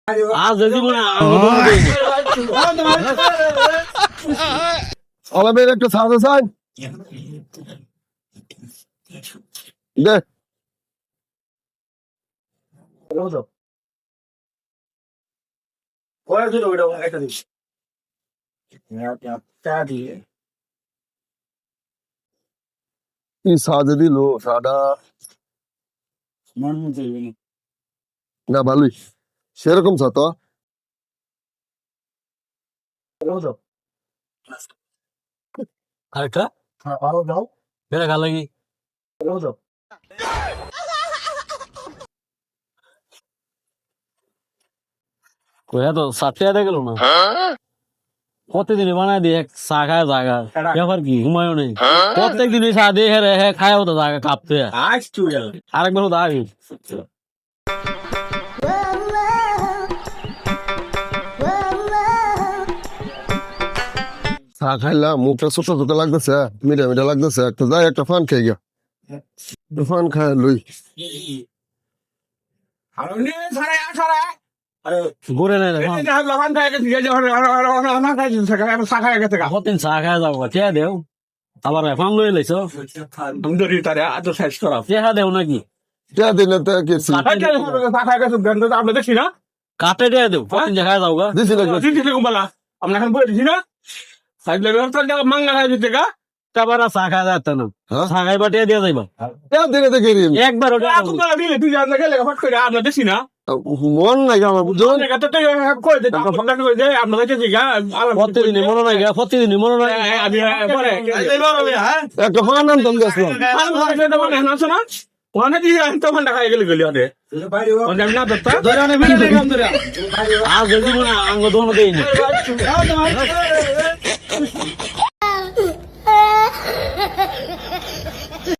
আজ জীবনে অলাবের একটা সাদা সাইন দে কি সাদা দিল সাদা না ভালোই সেরকম সাত আরেকটা বেড়া গা লাগি কয়া তো সাথে আদা গেল না প্রত্যেকদিন বানাই দিয়ে চা খায় জায়গা ব্যাপার কি হুমায়ও নেই প্রত্যেক দিনই চা দিয়ে হেরে হে খায়ও তো জায়গা কাঁপতে আরেকবার তো আগে চা খাইলাম মুখটা ছোট ছোট লাগতেছে মিঠা মিঠা লাগতেছে একটা যাই একটা ফান খেয়ে গিয়া ফান খাই লই ঘুরে নেই প্রতিদিন চা খায় যাবো চেয়া দেও আবার এখন লই লাইছো চেহা দেও নাকি কে দিনে তো গেছি কাটে দিয়ে দেও প্রতিদিন দেখায় যাও গা দিছি না তারপর চা খায় যাচ্ছে না হ্যাঁ? চা খাইবা টিয়া দিয়ে যাইবা কে দিনে তো গেলি একবার ওটা মন নাই আমার বুঝছো প্রতিদিনই মনে নাই গা প্রতিদিনই মনে নাই একটা ফান আনতাম গেছিলাম আজ জীবনে আঙ্গ দোনো দেয়নি